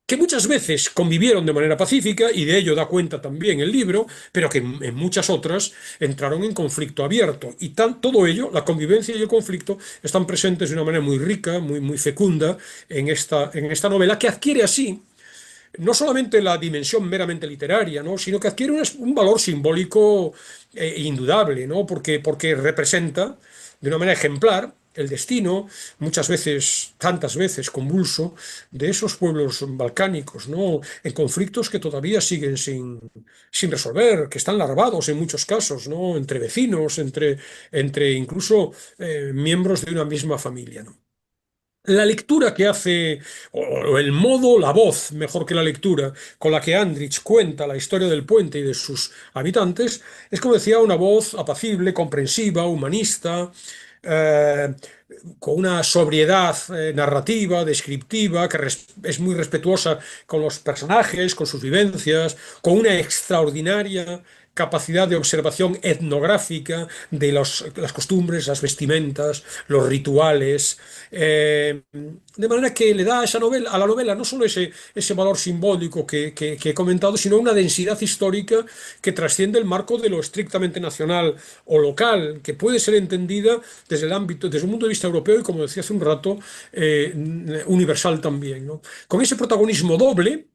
que muchas veces convivieron de manera pacífica, y de ello da cuenta también el libro, pero que en muchas otras entraron en conflicto abierto. Y todo ello, la convivencia y el conflicto, están presentes de una manera muy rica, muy fecunda en esta novela, que adquiere así no solamente la dimensión meramente literaria, ¿no? Sino que adquiere un valor simbólico indudable, ¿no? Porque representa de una manera ejemplar el destino, muchas veces, tantas veces convulso, de esos pueblos balcánicos, ¿no? En conflictos que todavía siguen sin resolver, que están larvados en muchos casos, ¿no? Entre vecinos, entre incluso miembros de una misma familia, ¿no? La lectura que hace, o el modo, la voz, mejor que la lectura, con la que Andrich cuenta la historia del puente y de sus habitantes, es, como decía, una voz apacible, comprensiva, humanista, eh, con una sobriedad narrativa, descriptiva, que es muy respetuosa con los personajes, con sus vivencias, con una extraordinaria capacidad de observación etnográfica de las costumbres, las vestimentas, los rituales, de manera que le da a la novela no solo ese valor simbólico que he comentado, sino una densidad histórica que trasciende el marco de lo estrictamente nacional o local, que puede ser entendida desde el ámbito, desde un punto de vista europeo y, como decía hace un rato, universal también, ¿no? Con ese protagonismo doble,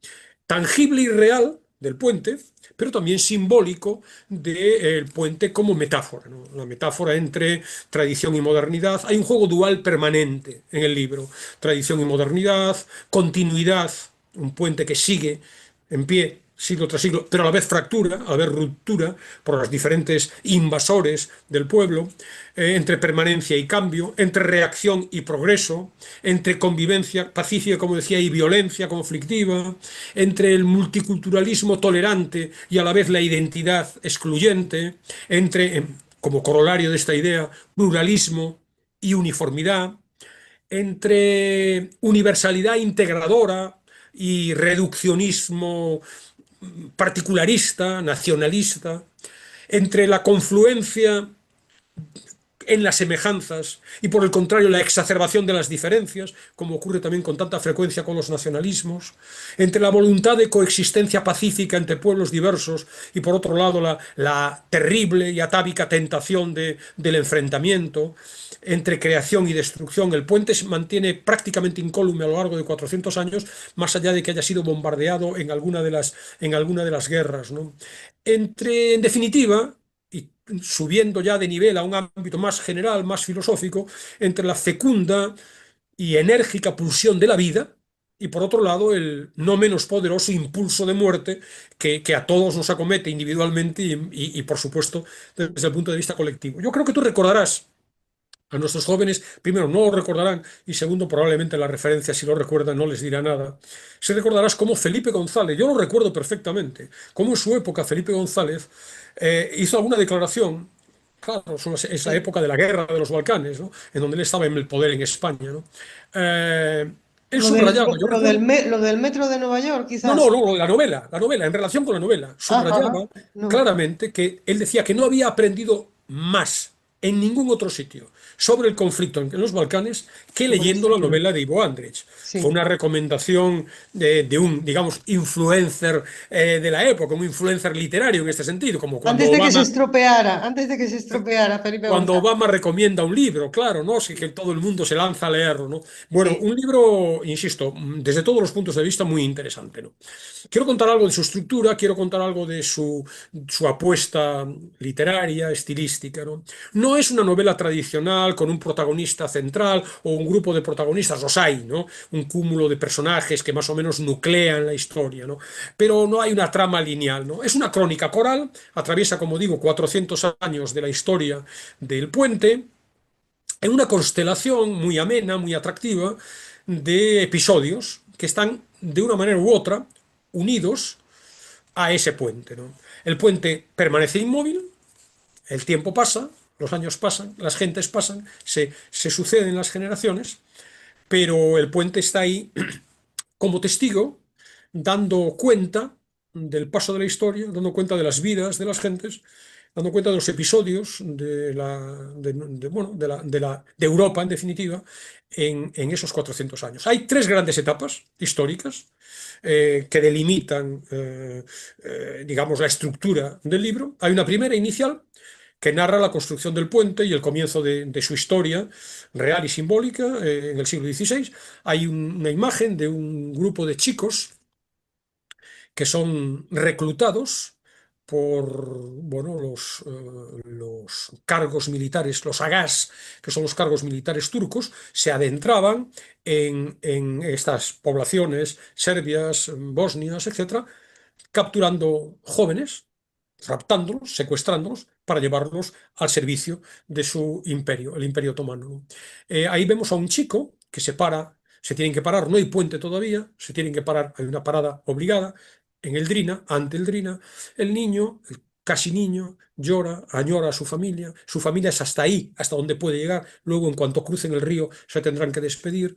tangible y real del puente, pero también simbólico del puente como metáfora, ¿no? La metáfora entre tradición y modernidad. Hay un juego dual permanente en el libro: tradición y modernidad, continuidad, un puente que sigue en pie siglo tras siglo, pero a la vez fractura, a la vez ruptura por los diferentes invasores del pueblo, entre permanencia y cambio, entre reacción y progreso, entre convivencia pacífica, como decía, y violencia conflictiva, entre el multiculturalismo tolerante y a la vez la identidad excluyente, entre, como corolario de esta idea, pluralismo y uniformidad, entre universalidad integradora y reduccionismo particularista, nacionalista, entre la confluencia en las semejanzas y, por el contrario, la exacerbación de las diferencias, como ocurre también con tanta frecuencia con los nacionalismos, entre la voluntad de coexistencia pacífica entre pueblos diversos y, por otro lado, la terrible y atávica tentación del enfrentamiento, entre creación y destrucción. El puente se mantiene prácticamente incólume a lo largo de 400 años, más allá de que haya sido bombardeado en alguna de las guerras, ¿no? En definitiva, y subiendo ya de nivel a un ámbito más general, más filosófico, entre la fecunda y enérgica pulsión de la vida y, por otro lado, el no menos poderoso impulso de muerte que a todos nos acomete individualmente y, por supuesto, desde el punto de vista colectivo. Yo creo que tú recordarás a nuestros jóvenes, primero, no lo recordarán, y segundo, probablemente la referencia, si lo recuerdan, no les dirá nada. Si recordarás cómo Felipe González, yo lo recuerdo perfectamente, cómo en su época Felipe González hizo alguna declaración. Claro, es la Sí. época de la guerra de los Balcanes, ¿no? En donde él estaba en el poder en España, ¿no? Él Lo del, subrayaba, yo recuerdo. lo del metro de Nueva York, No, quizás. no, no, la novela, en relación con la novela, Ajá, ajá. subrayaba No. claramente que él decía que no había aprendido más en ningún otro sitio sobre el conflicto en los Balcanes que Que con leyendo este la libro. novela de Ivo Andrić. Fue Sí. una recomendación de un, digamos, influencer de la época, un influencer literario en este sentido, como cuando Obama Antes de que se estropeara Felipe cuando González. Obama recomienda un libro, claro, ¿no? Sí, que todo el mundo se lanza a leerlo, ¿no? Bueno, Sí. un libro, insisto, desde todos los puntos de vista muy interesante, ¿no? Quiero contar algo de su estructura, quiero contar algo de su apuesta literaria, estilística, ¿no? No es una novela tradicional con un protagonista central o un grupo de protagonistas, los hay, ¿no? Un cúmulo de personajes que más o menos nuclean la historia, ¿no? Pero no hay una trama lineal, ¿no? Es una crónica coral, atraviesa, como digo, 400 años de la historia del puente, en una constelación muy amena, muy atractiva, de episodios que están de una manera u otra unidos a ese puente, ¿no? El puente permanece inmóvil, el tiempo pasa, los años pasan, las gentes pasan, se suceden las generaciones, pero el puente está ahí como testigo, dando cuenta del paso de la historia, dando cuenta de las vidas de las gentes, dando cuenta de los episodios de Europa, en definitiva, en esos 400 años. Hay tres grandes etapas históricas que delimitan, digamos, la estructura del libro. Hay una primera inicial que narra la construcción del puente y el comienzo de su historia real y simbólica en el siglo XVI. Hay una imagen de un grupo de chicos que son reclutados por bueno, los cargos militares, los agás, que son los cargos militares turcos, se adentraban en estas poblaciones serbias, bosnias, etcétera, capturando jóvenes, raptándolos, secuestrándolos, para llevarlos al servicio de su imperio, el Imperio Otomano, ¿no? Ahí vemos a un chico que se para, se tienen que parar, no hay puente todavía, se tienen que parar, hay una parada obligada en el Drina, ante el Drina. El niño, el casi niño, llora, añora a su familia es hasta ahí, hasta donde puede llegar, luego en cuanto crucen el río se tendrán que despedir.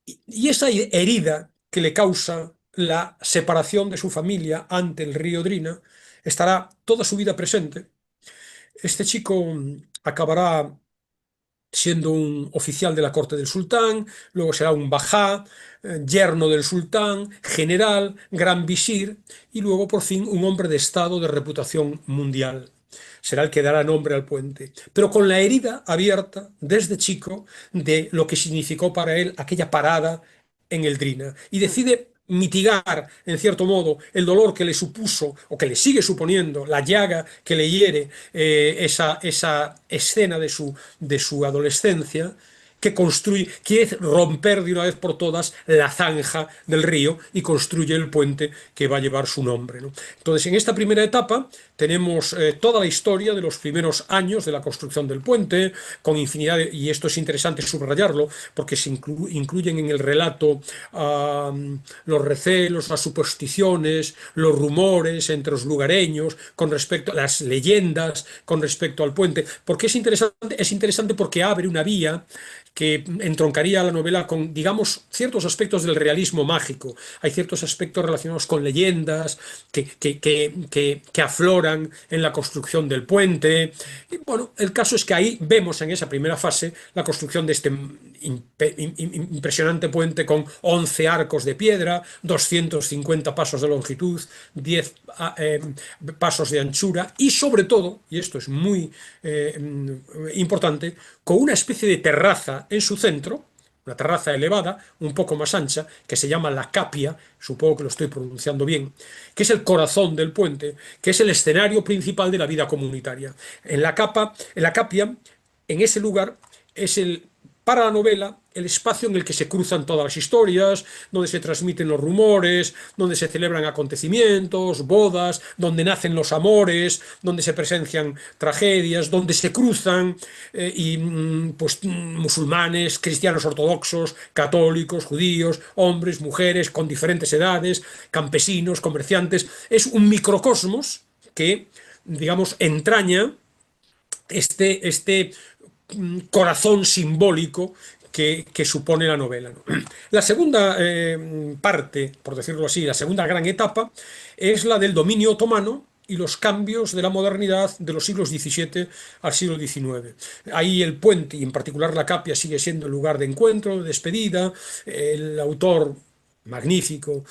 Y esa herida que le causa la separación de su familia ante el río Drina estará toda su vida presente. Este chico acabará siendo un oficial de la corte del sultán, luego será un bajá, yerno del sultán, general, gran visir y luego por fin un hombre de estado de reputación mundial. Será el que dará nombre al puente, pero con la herida abierta desde chico de lo que significó para él aquella parada en el Drina. Y decide mitigar, en cierto modo, el dolor que le supuso o que le sigue suponiendo, la llaga que le hiere esa escena de su adolescencia, que construye, quiere romper de una vez por todas la zanja del río y construye el puente que va a llevar su nombre, ¿no? Entonces, en esta primera etapa tenemos toda la historia de los primeros años de la construcción del puente, con infinidad y esto es interesante subrayarlo, porque se incluyen en el relato los recelos, las supersticiones, los rumores entre los lugareños, con respecto a las leyendas, con respecto al puente. ¿Por qué es interesante porque abre una vía que entroncaría la novela con, digamos, ciertos aspectos del realismo mágico. Hay ciertos aspectos relacionados con leyendas que afloran en la construcción del puente. Y bueno, el caso es que ahí vemos en esa primera fase la construcción de este impresionante puente con 11 arcos de piedra, 250 pasos de longitud, 10 pasos de anchura y sobre todo, y esto es muy importante, con una especie de terraza en su centro, una terraza elevada, un poco más ancha, que se llama la capia, supongo que lo estoy pronunciando bien, que es el corazón del puente, que es el escenario principal de la vida comunitaria. En la capia, en ese lugar, es para la novela el espacio en el que se cruzan todas las historias, donde se transmiten los rumores, donde se celebran acontecimientos, bodas, donde nacen los amores, donde se presencian tragedias, donde se cruzan musulmanes, cristianos ortodoxos, católicos, judíos, hombres, mujeres con diferentes edades, campesinos, comerciantes. Es un microcosmos que, digamos, entraña este corazón simbólico que supone la novela, ¿no? La segunda parte, por decirlo así, la segunda gran etapa, es la del dominio otomano y los cambios de la modernidad de los siglos XVII al siglo XIX. Ahí el puente, y en particular la capia, sigue siendo el lugar de encuentro, de despedida. El autor, magnífico,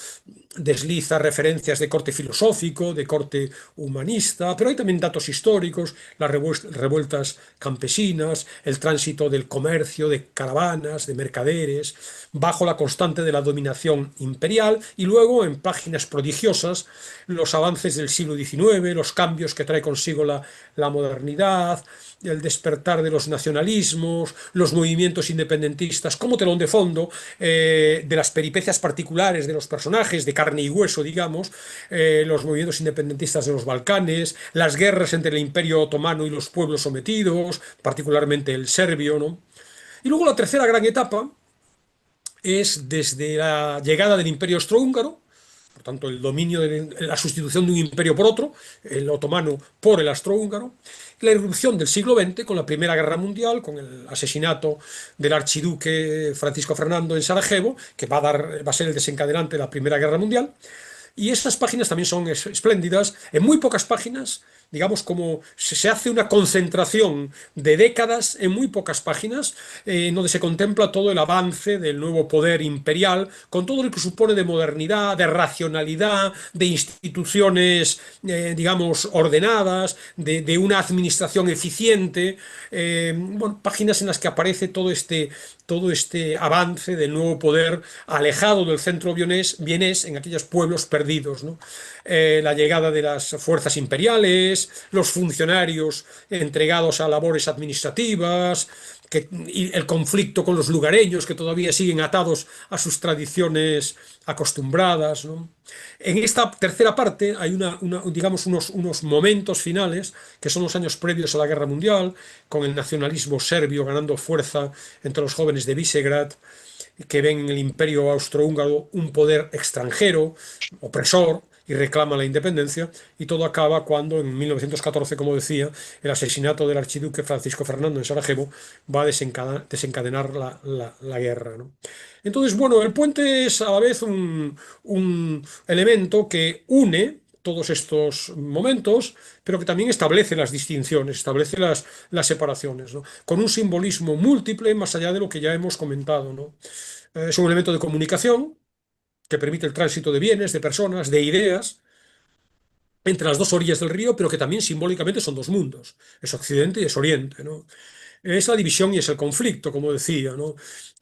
desliza referencias de corte filosófico, de corte humanista, pero hay también datos históricos, las revueltas campesinas, el tránsito del comercio, de caravanas, de mercaderes, bajo la constante de la dominación imperial, y luego, en páginas prodigiosas, los avances del siglo XIX, los cambios que trae consigo la modernidad, el despertar de los nacionalismos, los movimientos independentistas, como telón de fondo de las peripecias particulares de los personajes, de carne y hueso, digamos, los movimientos independentistas de los Balcanes, las guerras entre el Imperio Otomano y los pueblos sometidos, particularmente el serbio, ¿no? Y luego la tercera gran etapa es desde la llegada del Imperio Austrohúngaro, por tanto, el dominio, la sustitución de un imperio por otro, el otomano por el austrohúngaro, la irrupción del siglo XX con la Primera Guerra Mundial, con el asesinato del archiduque Francisco Fernando en Sarajevo, que va a ser el desencadenante de la Primera Guerra Mundial. Y esas páginas también son espléndidas. En muy pocas páginas, digamos, como se hace una concentración de décadas en muy pocas páginas, donde se contempla todo el avance del nuevo poder imperial, con todo lo que supone de modernidad, de racionalidad, de instituciones, digamos, ordenadas, de una administración eficiente. Bueno, páginas en las que aparece todo este avance del nuevo poder alejado del centro vienés en aquellos pueblos perdidos, ¿no? La llegada de las fuerzas imperiales, los funcionarios entregados a labores administrativas, y el conflicto con los lugareños que todavía siguen atados a sus tradiciones acostumbradas, ¿no? En esta tercera parte hay digamos, unos momentos finales, que son los años previos a la Guerra Mundial, con el nacionalismo serbio ganando fuerza entre los jóvenes de Visegrad, que ven en el Imperio Austrohúngaro un poder extranjero, opresor, y reclama la independencia, y todo acaba cuando en 1914, como decía, el asesinato del archiduque Francisco Fernando en Sarajevo va a desencadenar la guerra, ¿no? Entonces, bueno, el puente es a la vez un elemento que une todos estos momentos, pero que también establece las distinciones, establece las separaciones, ¿no? Con un simbolismo múltiple más allá de lo que ya hemos comentado, ¿no? Es un elemento de comunicación que permite el tránsito de bienes, de personas, de ideas entre las dos orillas del río, pero que también simbólicamente son dos mundos, es Occidente y es Oriente, ¿no? Es la división y es el conflicto, como decía, ¿no?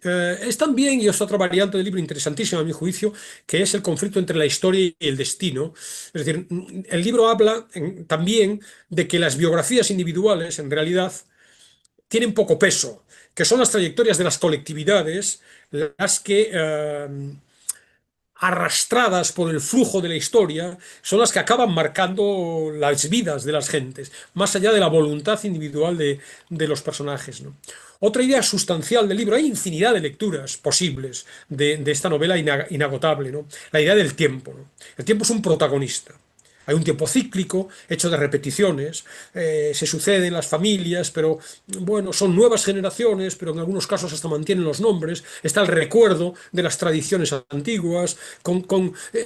Es también, y es otra variante del libro interesantísima a mi juicio, que es el conflicto entre la historia y el destino. Es decir, el libro habla también de que las biografías individuales, en realidad, tienen poco peso, que son las trayectorias de las colectividades las que arrastradas por el flujo de la historia, son las que acaban marcando las vidas de las gentes, más allá de la voluntad individual de los personajes, ¿no? Otra idea sustancial del libro, hay infinidad de lecturas posibles de esta novela inagotable, ¿no? La idea del tiempo, ¿no? El tiempo es un protagonista. Hay un tiempo cíclico, hecho de repeticiones, se sucede en las familias, pero bueno, son nuevas generaciones, pero en algunos casos hasta mantienen los nombres. Está el recuerdo de las tradiciones antiguas,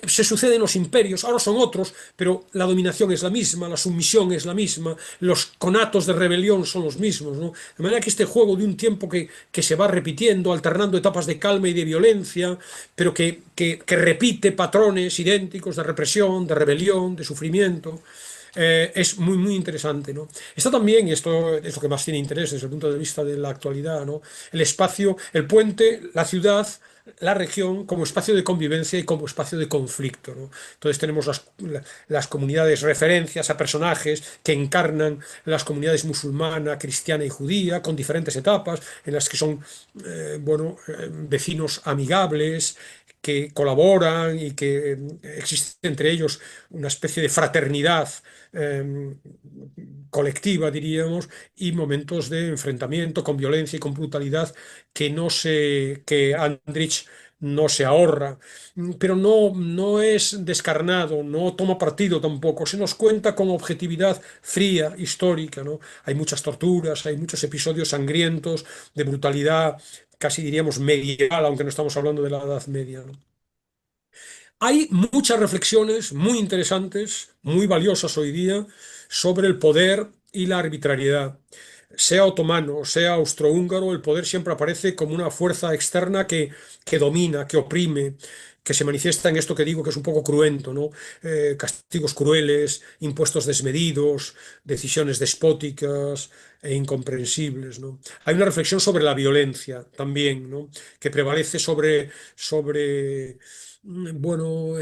se suceden los imperios, ahora son otros, pero la dominación es la misma, la sumisión es la misma, los conatos de rebelión son los mismos, ¿no? De manera que este juego de un tiempo que se va repitiendo, alternando etapas de calma y de violencia, pero que repite patrones idénticos de represión, de rebelión, de sufrimiento, es muy, muy interesante, ¿no? Está también, y esto es lo que más tiene interés desde el punto de vista de la actualidad, ¿no? El espacio, el puente, la ciudad, la región como espacio de convivencia y como espacio de conflicto, ¿no? Entonces tenemos las comunidades referencias a personajes que encarnan las comunidades musulmana, cristiana y judía, con diferentes etapas, en las que son bueno, vecinos amigables, que colaboran y que existe entre ellos una especie de fraternidad eh, colectiva, diríamos, y momentos de enfrentamiento con violencia y con brutalidad que Andrich no se ahorra, pero no es descarnado, no toma partido tampoco, se nos cuenta con objetividad fría, histórica, ¿no? Hay muchas torturas, hay muchos episodios sangrientos de brutalidad, casi diríamos medieval, aunque no estamos hablando de la Edad Media, ¿no? Hay muchas reflexiones muy interesantes, muy valiosas hoy día, sobre el poder y la arbitrariedad. Sea otomano, sea austrohúngaro, el poder siempre aparece como una fuerza externa que domina, que oprime, que se manifiesta en esto que digo que es un poco cruento, ¿no? Castigos crueles, impuestos desmedidos, decisiones despóticas e incomprensibles, ¿no? Hay una reflexión sobre la violencia también, ¿no? Que prevalece bueno,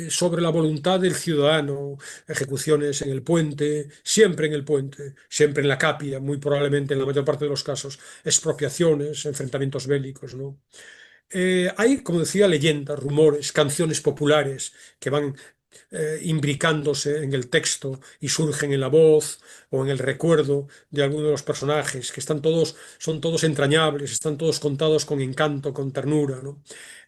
sobre la voluntad del ciudadano, ejecuciones en el puente, siempre en la capia, muy probablemente en la mayor parte de los casos, expropiaciones, enfrentamientos bélicos, ¿no? Hay, como decía, leyendas, rumores, canciones populares que van imbricándose en el texto y surgen en la voz o en el recuerdo de alguno de los personajes, que son todos entrañables, están todos contados con encanto, con ternura, ¿no?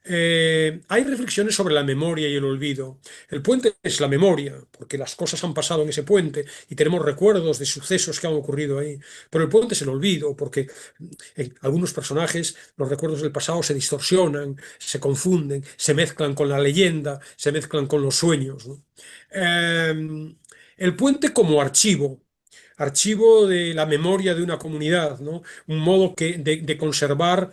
Hay reflexiones sobre la memoria y el olvido. El puente es la memoria, porque las cosas han pasado en ese puente y tenemos recuerdos de sucesos que han ocurrido ahí. Pero el puente es el olvido, porque en algunos personajes los recuerdos del pasado se distorsionan, se confunden, se mezclan con la leyenda, se mezclan con los sueños, ¿no? El puente como archivo de la memoria de una comunidad, ¿no? Un modo de conservar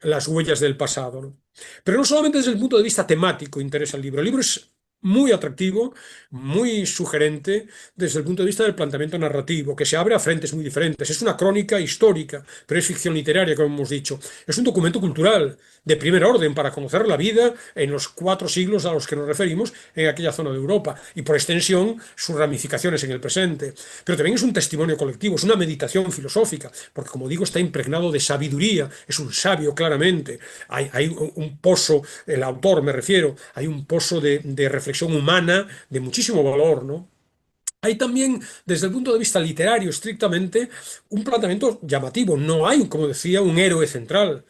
las huellas del pasado, ¿no? Pero no solamente desde el punto de vista temático interesa el libro. El libro es muy atractivo, muy sugerente desde el punto de vista del planteamiento narrativo, que se abre a frentes muy diferentes. Es una crónica histórica, pero es ficción literaria, como hemos dicho. Es un documento cultural de primer orden para conocer la vida en los 4 siglos a los que nos referimos en aquella zona de Europa y, por extensión, sus ramificaciones en el presente. Pero también es un testimonio colectivo, es una meditación filosófica, porque, como digo, está impregnado de sabiduría, es un sabio claramente. Hay un pozo, el autor me refiero, hay un pozo de reflexión humana de muchísimo valor, ¿no? Hay también, desde el punto de vista literario estrictamente, un planteamiento llamativo. No hay, como decía, un héroe central.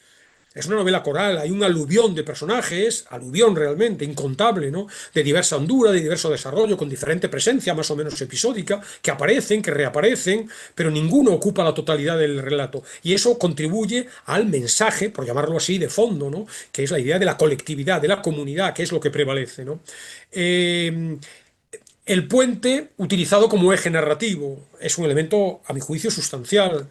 Es una novela coral, hay un aluvión de personajes, aluvión realmente, incontable, ¿no? De diversa hondura, de diverso desarrollo, con diferente presencia, más o menos episódica, que aparecen, que reaparecen, pero ninguno ocupa la totalidad del relato. Y eso contribuye al mensaje, por llamarlo así, de fondo, ¿no? Que es la idea de la colectividad, de la comunidad, que es lo que prevalece, ¿no? El puente, utilizado como eje narrativo, es un elemento, a mi juicio, sustancial.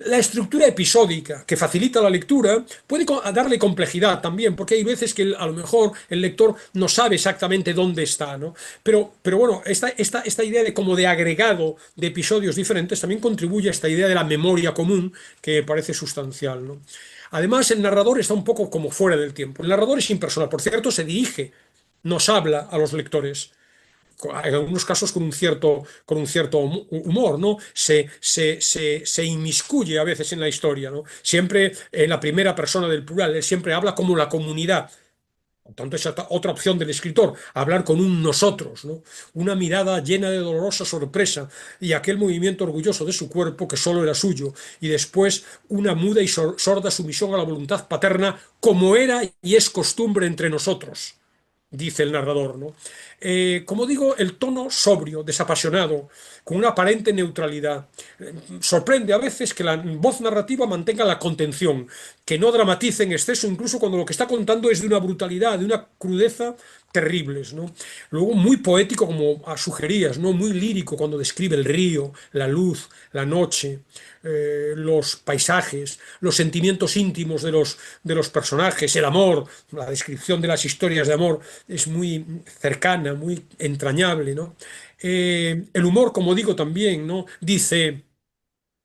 La estructura episódica que facilita la lectura puede darle complejidad también, porque hay veces que a lo mejor el lector no sabe exactamente dónde está, ¿no? Pero bueno, esta idea de como de agregado de episodios diferentes también contribuye a esta idea de la memoria común que parece sustancial, ¿no? Además, el narrador está un poco como fuera del tiempo. El narrador es impersonal, por cierto, se dirige, nos habla a los lectores en algunos casos con un cierto humor, ¿no? Se inmiscuye a veces en la historia, ¿no? Siempre en la primera persona del plural, él siempre habla como la comunidad. Por tanto, esa otra opción del escritor, hablar con un nosotros, ¿no? Una mirada llena de dolorosa sorpresa y aquel movimiento orgulloso de su cuerpo que solo era suyo, y después una muda y sorda sumisión a la voluntad paterna, como era y es costumbre entre nosotros, dice el narrador, ¿no? Como digo, el tono sobrio, desapasionado, con una aparente neutralidad. Sorprende a veces que la voz narrativa mantenga la contención, que no dramatice en exceso, incluso cuando lo que está contando es de una brutalidad, de una crudeza terribles, ¿no? Luego muy poético, como sugerías, ¿no? Muy lírico cuando describe el río, la luz, la noche, los paisajes, los sentimientos íntimos de los personajes, el amor, la descripción de las historias de amor es muy cercana, muy entrañable, ¿no? El humor, como digo también, ¿no? Dice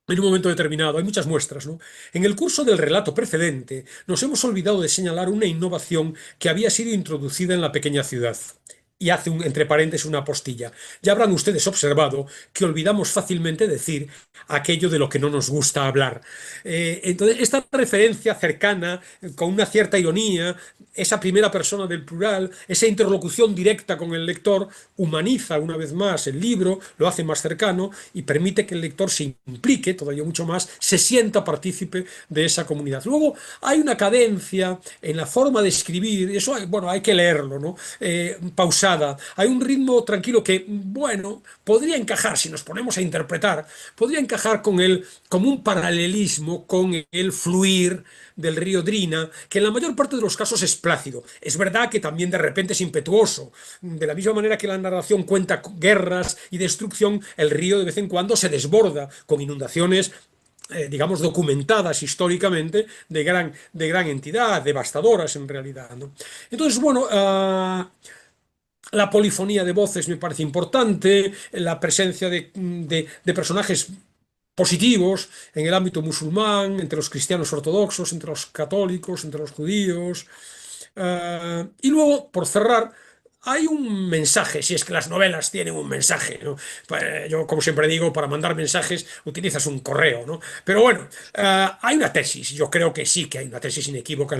en un momento determinado, hay muchas muestras, ¿no? En el curso del relato precedente, nos hemos olvidado de señalar una innovación que había sido introducida en la pequeña ciudad. Y hace entre paréntesis una postilla. Ya habrán ustedes observado que olvidamos fácilmente decir aquello de lo que no nos gusta hablar. Entonces, esta referencia cercana, con una cierta ironía, esa primera persona del plural, esa interlocución directa con el lector, humaniza una vez más el libro, lo hace más cercano y permite que el lector se implique todavía mucho más, se sienta partícipe de esa comunidad. Luego hay una cadencia en la forma de escribir, eso bueno, hay que leerlo, ¿no? Pausada. Hay un ritmo tranquilo que, bueno, podría encajar, si nos ponemos a interpretar, podría encajar como un paralelismo con el fluir del río Drina, que en la mayor parte de los casos es plácido. Es verdad que también de repente es impetuoso. De la misma manera que la narración cuenta guerras y destrucción, el río de vez en cuando se desborda con inundaciones digamos, documentadas históricamente de gran entidad, devastadoras en realidad, ¿no? Entonces, bueno, la polifonía de voces me parece importante, la presencia de personajes positivos en el ámbito musulmán, entre los cristianos ortodoxos, entre los católicos, entre los judíos. Y luego, por cerrar, hay un mensaje, si es que las novelas tienen un mensaje, ¿no? Yo, como siempre digo, para mandar mensajes utilizas un correo, ¿no? Pero bueno, hay una tesis, yo creo que sí que hay una tesis inequívoca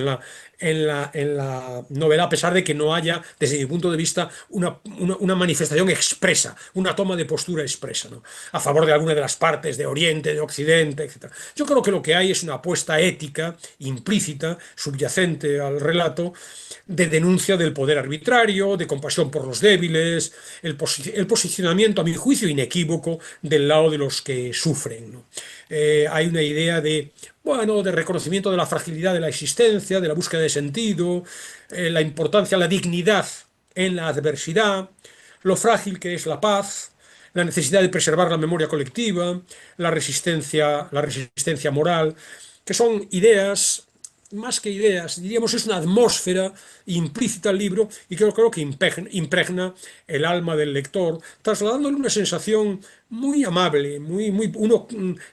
en la novela, a pesar de que no haya, desde mi punto de vista, una manifestación expresa, una toma de postura expresa, ¿no? A favor de alguna de las partes de Oriente, de Occidente, etc. Yo creo que lo que hay es una apuesta ética implícita, subyacente al relato, de denuncia del poder arbitrario, de compasión por los débiles, el posicionamiento, a mi juicio, inequívoco del lado de los que sufren, ¿no? Hay una idea de, bueno, de reconocimiento de la fragilidad de la existencia, de la búsqueda de sentido, la importancia, la dignidad en la adversidad, lo frágil que es la paz, la necesidad de preservar la memoria colectiva, la resistencia moral, que son ideas, más que ideas, diríamos, es una atmósfera implícita al libro y creo que impregna el alma del lector, trasladándole una sensación muy amable, uno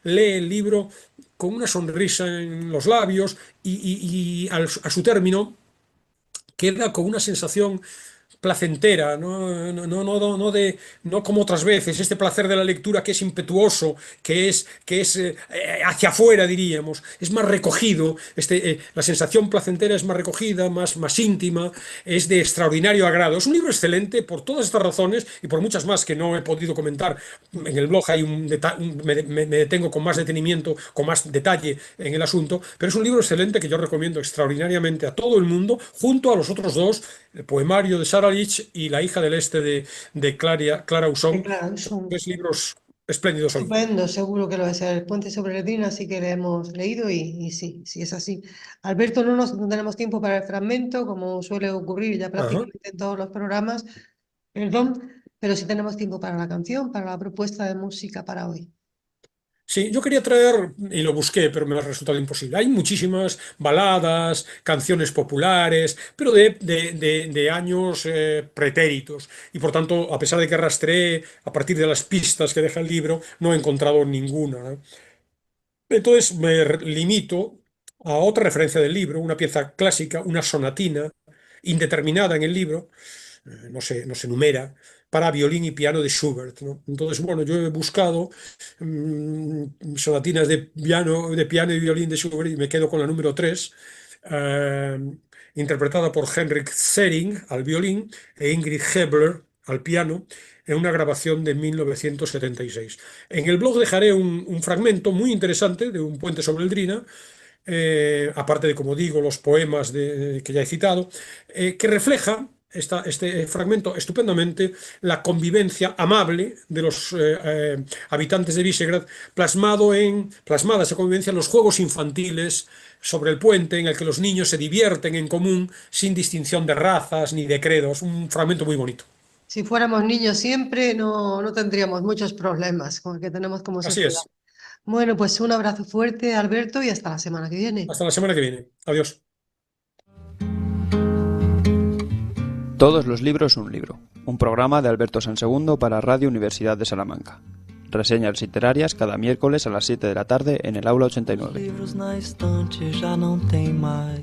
lee el libro con una sonrisa en los labios a su término queda con una sensación placentera, no como otras veces, este placer de la lectura que es impetuoso, que es hacia afuera, diríamos, es más recogido, la sensación placentera es más recogida, más íntima, es de extraordinario agrado. Es un libro excelente por todas estas razones y por muchas más que no he podido comentar. En el blog hay me detengo con más detenimiento, con más detalle en el asunto, pero es un libro excelente que yo recomiendo extraordinariamente a todo el mundo, junto a los otros dos, el poemario de Sara Lich y La hija del este de Clara Usón, Claro, son tres libros espléndidos hoy. estupendo, seguro que lo va a ser. El Puente sobre el Dina sí que lo hemos leído y sí, sí es así. Alberto, no tenemos tiempo para el fragmento, como suele ocurrir ya Ajá. prácticamente en todos los programas, perdón, pero sí tenemos tiempo para la canción, para la propuesta de música para hoy. Sí, yo quería traer, y lo busqué, pero me ha resultado imposible. Hay muchísimas baladas, canciones populares, pero de años pretéritos. Y por tanto, a pesar de que rastreé a partir de las pistas que deja el libro, no he encontrado ninguna, ¿no? Entonces me limito a otra referencia del libro, una pieza clásica, una sonatina, indeterminada en el libro, no se numera, para violín y piano de Schubert, ¿no? Entonces, bueno, yo he buscado sonatinas de piano y violín de Schubert y me quedo con la número 3, eh, interpretada por Henrik Zering al violín e Ingrid Hebler al piano, en una grabación de 1976. En el blog dejaré un fragmento muy interesante de Un puente sobre el Drina, aparte de, como digo, los poemas que ya he citado, que refleja este fragmento estupendamente la convivencia amable de los habitantes de Visegrad, plasmada esa convivencia en los juegos infantiles sobre el puente, en el que los niños se divierten en común sin distinción de razas ni de credos. Un fragmento muy bonito. Si fuéramos niños siempre, no tendríamos muchos problemas con el que tenemos como Así sociedad. es. Bueno, pues un abrazo fuerte, Alberto, y hasta la semana que viene. Hasta la semana que viene. Adiós. Todos los libros un libro, un programa de Alberto Sansegundo para Radio Universidad de Salamanca. Reseñas literarias cada miércoles a las 7 de la tarde en el aula 89. Livros na estante já não tem mais.